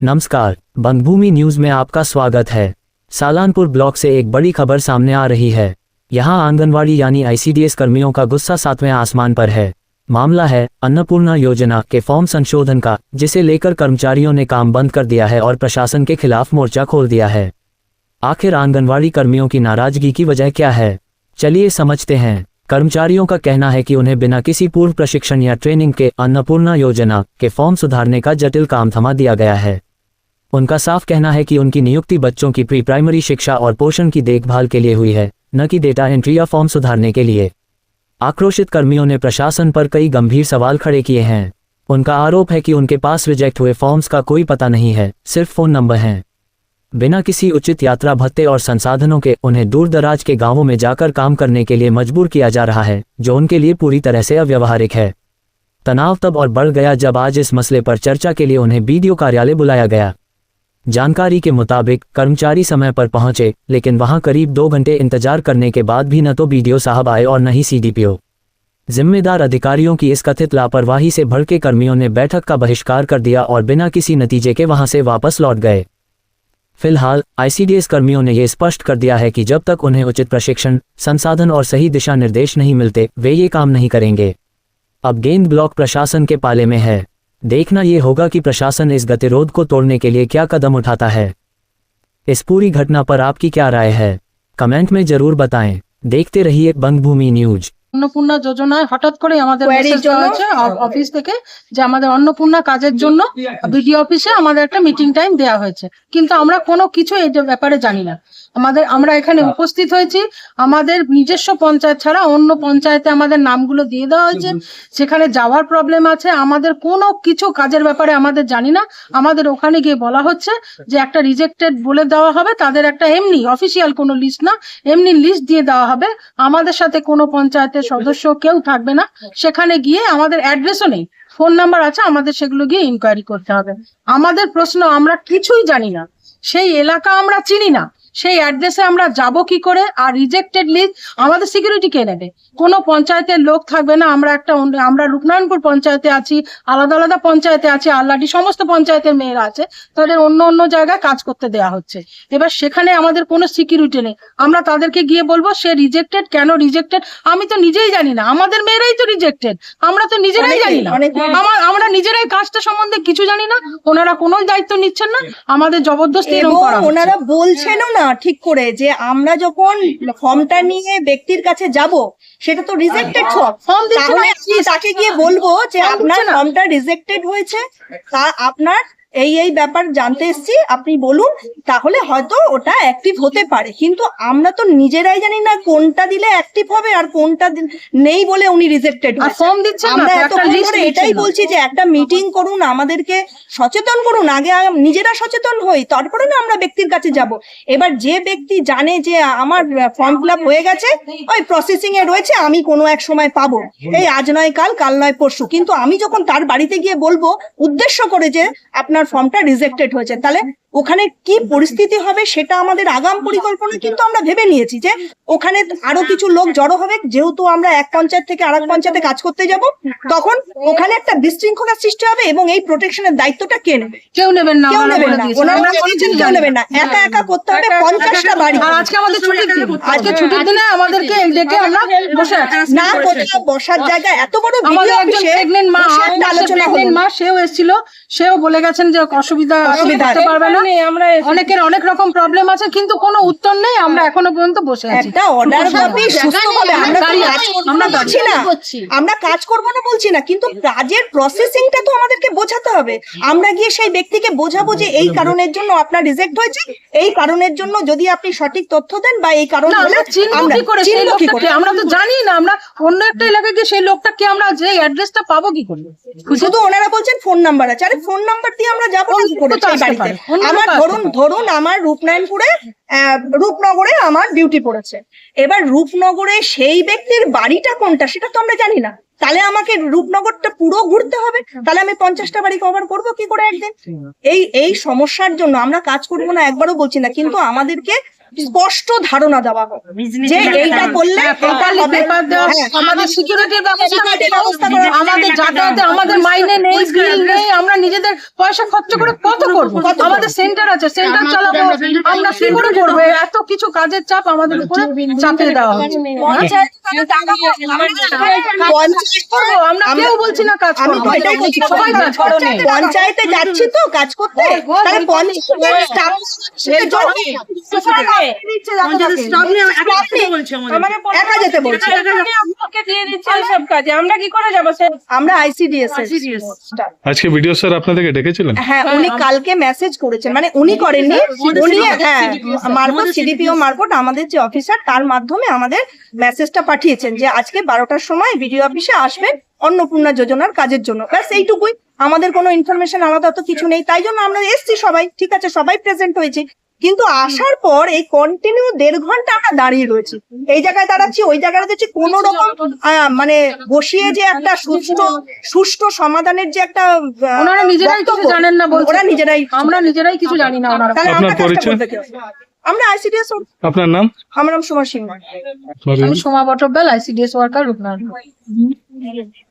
नमस्कार, बंगभूमि न्यूज में आपका स्वागत है। सालानपुर ब्लॉक से एक बड़ी खबर सामने आ रही है। यहां आंगनवाड़ी यानी आईसीडीएस कर्मियों का गुस्सा सातवें आसमान पर है। मामला है अन्नपूर्णा योजना के फॉर्म संशोधन का, जिसे लेकर कर्मचारियों ने काम बंद कर दिया है और प्रशासन के खिलाफ मोर्चा खोल दिया है। आखिर आंगनवाड़ी कर्मियों की नाराजगी की वजह क्या है, चलिए समझते हैं। कर्मचारियों का कहना है कि उन्हें बिना किसी पूर्व प्रशिक्षण या ट्रेनिंग के अन्नपूर्णा योजना के फॉर्म सुधारने का जटिल काम थमा दिया गया है। उनका साफ कहना है कि उनकी नियुक्ति बच्चों की प्री प्राइमरी शिक्षा और पोषण की देखभाल के लिए हुई है, न कि डेटा एंट्री या फॉर्म सुधारने के लिए। आक्रोशित कर्मियों ने प्रशासन पर कई गंभीर सवाल खड़े किए हैं। उनका आरोप है कि उनके पास रिजेक्ट हुए फॉर्म्स का कोई पता नहीं है, सिर्फ फोन नंबर हैं। बिना किसी उचित यात्रा भत्ते और संसाधनों के उन्हें दूर दराज के गांवों में जाकर काम करने के लिए मजबूर किया जा रहा है, जो उनके लिए पूरी तरह से अव्यावहारिक है। तनाव तब और बढ़ गया जब आज इस मसले पर चर्चा के लिए उन्हें बीडीओ कार्यालय बुलाया गया। जानकारी के मुताबिक कर्मचारी समय पर पहुंचे, लेकिन वहां करीब 2 घंटे इंतजार करने के बाद भी न तो बीडीओ साहब आए और न ही सीडीपीओ। जिम्मेदार अधिकारियों की इस कथित लापरवाही से भड़के कर्मियों ने बैठक का बहिष्कार कर दिया और बिना किसी नतीजे के वहां से वापस लौट गए। फिलहाल आईसीडीएस कर्मियों ने यह स्पष्ट कर दिया है कि जब तक उन्हें उचित प्रशिक्षण, संसाधन और सही दिशा निर्देश नहीं मिलते, वे ये काम नहीं करेंगे। अब गेंद ब्लॉक प्रशासन के पाले में है। देखना ये होगा कि प्रशासन इस गतिरोध को तोड़ने के लिए क्या कदम उठाता है। इस पूरी घटना पर आपकी क्या राय है, कमेंट में जरूर बताएं। देखते रहिए बंगभूमि न्यूज। अन्नपूर्णा যোজনায় হঠাৎ করে আমাদের মেসেজ দেওয়া হয়েছে অফিস থেকে যে আমাদের অন্নপূর্ণা কাজের জন্য বিডিও অফিসে আমাদের একটা মিটিং টাইম দেওয়া হয়েছে, কিন্তু আমরা কোনো কিছু এই ব্যাপারে জানি না। আমরা এখানে উপস্থিত হয়েছি, আমাদের নিজস্ব পঞ্চায়েত ছাড়া অন্য পঞ্চায়েতে আমাদের নামগুলো দিয়ে দেওয়া হয়েছে, সেখানে যাওয়ার প্রবলেম আছে। আমাদের কোনো কিছু কাজের ব্যাপারে আমাদের জানি না। আমাদের ওখানে গিয়ে বলা হচ্ছে যে একটা রিজেক্টেড বলে দেওয়া হবে, তাদের একটা এমনি অফিসিয়াল কোনো লিস্ট না, এমনি লিস্ট দিয়ে দেওয়া হবে। আমাদের সাথে কোনো পঞ্চায়েতের সদস্য কেউ থাকবে না। সেখানে গিয়ে আমাদের অ্যাড্রেসও নেই, ফোন নাম্বার আছে, আমাদের সেগুলো গিয়ে ইনকোয়ারি করতে হবে। আমাদের প্রশ্ন, আমরা কিছুই জানি না, সেই এলাকা আমরা চিনি না, সেই অ্যাড্রেসে আমরা যাব কি করে? আর রিজেক্টেড লিস্ট আমাদের সিকিউরিটি কে নেবে? কোনো পঞ্চায়েতের লোক থাকবে না। আমরা রূপনারায়ণপুর পঞ্চায়েতে আছি, আলাদা আলাদা পঞ্চায়েতে আছি, আল্লাডি সমস্ত পঞ্চায়েতের মেয়েরা আছে, তাদের অন্য অন্য জায়গায় কাজ করতে দেওয়া হচ্ছে। এবার সেখানে আমাদের কোনো সিকিউরিটি নেই। আমরা তাদেরকে গিয়ে বলবো সে রিজেক্টেড, কেন রিজেক্টেড? আমি তো নিজেই জানি না, আমাদের মেয়েরাই তো রিজেক্টেড, আমরা তো নিজেরাই জানি না। আমরা নিজেরাই কাজটা সম্বন্ধে কিছু জানি না, ওনারা কোনো দায়িত্ব নিচ্ছেন না, আমাদের জবরদস্তি ওনারা বলছেন না ঠিক করে যে আমরা যখন ফর্মটা নিয়ে ব্যক্তির কাছে যাব, সেটা তো রিজেক্টেড ফর্ম, তাহলে আমি তাকে গিয়ে বলবো যে আপনার ফর্মটা রিজেক্টেড হয়েছে, তা আপনার এই ব্যাপার জানতে এসেছি, আপনি বলুন, তাহলে হয়তো ওটা অ্যাক্টিভ হতে পারে। কিন্তু আমরা তো নিজেরাই জানি না কোনটা দিলে অ্যাক্টিভ হবে আর কোনটা নেই বলে উনি রিজেক্টেড ফর্ম দিচ্ছেন। আমরা এটাই বলছি যে একটা মিটিং করুন, আমাদেরকে সচেতন করুন, আগে নিজেরা সচেতন হই, তারপরে না আমরা ব্যক্তির কাছে যাব। এবার যে ব্যক্তি জানে যে আমার ফর্ম ফিল আপ হয়ে গেছে, ওই প্রসেসিং এ রয়েছে, আমি কোনো এক সময় পাবো, এই আজ নয় কাল, কাল নয় পরশু, কিন্তু আমি যখন তার বাড়িতে গিয়ে বলবো উদ্দেশ্য করে যে আপনার ফর্মটা রিজেক্টেড হয়েছে, তাহলে ওখানে কি পরিস্থিতি হবে সেটা আমাদের আগাম পরিকল্পনা কিন্তু আমরা ভেবে নিয়েছি যে ওখানে আরো কিছু লোক জড়ো হবে। যেহেতু আমরা এক পঞ্চায়েত থেকে আরেক পঞ্চায়েতে কাজ করতে যাব, তখন ওখানে একটা বিশৃঙ্খলার সৃষ্টি হবে এবং এই প্রোটেকশনের দায়িত্বটা কে নেবে? কেউ নেবেন না, কেউ নেবেন না, কেউ নেবেন না। একা একা করতে হবে 50টা বাড়ি। আজকে আমাদের ছুটির দিন, আজকে ছুটির দিনে আমাদেরকে ডেকে আমরা বসে আছি না, কোথাও বসার জায়গা এত বড় আমাদের একজন প্রেগন্যান্ট মা, আলোচনা প্রেগন্যান্ট মা, সেও এসেছিল, সেও বলে গেছেন যে অসুবিধা করতে পারবে না। অনেকের অনেক রকম প্রবলেম আছে, কিন্তু কোনো উত্তর নেই। আমরা এখনো পর্যন্ত বসে আছি। একটা অর্ডার কপি সুস্থভাবে আমরা কাজ করব না বলছি না, কিন্তু কাজের প্রসেসিংটা তো আমাদেরকে বোঝাতে হবে। আমরা গিয়ে সেই ব্যক্তিকে বোঝাবো যে এই কারণের জন্য আপনার রিজেক্ট হয়েছে, এই কারণের জন্য যদি আপনি সঠিক তথ্য দেন বা এই কারণ আমরা তো জানি না। আমরা অন্য একটা এলাকায় গিয়ে সেই লোকটা কি, আমরা যে অ্যাড্রেসটা পাবো কি করে? শুধু ওনারা বলছেন ফোন নাম্বার আছে, আরে ফোন নাম্বার দিয়ে আমরা যাবো কি করে সেই বাড়িতে? আমার ধরুন আমার রূপনগরে আমার ডিউটি পড়েছে, এবার রূপনগরে সেই ব্যক্তির বাড়িটা কোনটা সেটা তো আমরা জানি না, তাহলে আমাকে রূপনগরটা পুরো ঘুরতে হবে, তাহলে আমি 50টা বাড়ি কভার করবো কি করে একদিন? এই সমস্যার জন্য আমরা কাজ করবো না একবারও বলছি না, কিন্তু আমাদেরকে স্পষ্ট ধারণা দেওয়া হোক যে এইটা করলে প্রপারলি পেপার দেওয়া, আমাদের সিকিউরিটির ব্যবস্থা করা, আমাদের যাতায়াতে আমাদের মাইনে নেই, বিল নেই, আমরা নিজেদের পয়সা খরচ করে কত করবো? আমাদের সেন্টার আছে, সেন্টার চালাবো, আমরা কি করে করবো? এত কিছু কাজের চাপ আমাদের উপরে চাপিয়ে দেওয়া হচ্ছে। আমরা কেউ বলছি না কাজ করবো, সবাই কাজ করছে। পঞ্চায়েতে যাচ্ছি তো কাজ করতে, তাহলে পঞ্চায়েতের staff একা যেতে বলছে। আমরা কি করে যাবো? আমরা ICDS staff। আজকে ভিডিও স্যার আপনাদেরকে ডেকেছিলেন? হ্যাঁ, উনি কালকে মেসেজ করেছেন, মানে উনি করেননি, উনি মারফত CDPO মারফত আমাদের যে অফিসার তার মাধ্যমে আমাদের মেসেজটা পাঠিয়েছেন যে আজকে 12টার সময় ভিডিও অফিসে আসবেন অন্নপূর্ণা যোজনার কাজের জন্য। ব্যাস এইটুকুই, আমাদের কোনো ইনফরমেশন আলাদা তো কিছু নেই, তাই জন্য আমরা এসছি সবাই, ঠিক আছে, সবাই প্রেজেন্ট হয়েছে। কিন্তু আসার পর এই কন্টিনিউ 1.5 ঘন্টা আমরা দাঁড়িয়ে রয়েছি, এই জায়গায় দাঁড়াচ্ছি, ওই জায়গায় দাঁড়াচ্ছি, কোন রকম মানে বসিয়ে যে একটা সুষ্ঠু সমাধানের যে একটা ওনারা নিজেরাই কিছু জানেন না বলছে, ওরা নিজেরাই, আমরা নিজেরাই কিছু জানি না। ওনারা তাহলে আপনার আমরা কাজটা পরিচয়? করতে কেউ? আমরা ICDS, আপনার নাম? আমার নাম সুমা সিংহ। আমি সোমা বটব্যাল, ICDS ওয়ার্কার রূপনারায়ণ।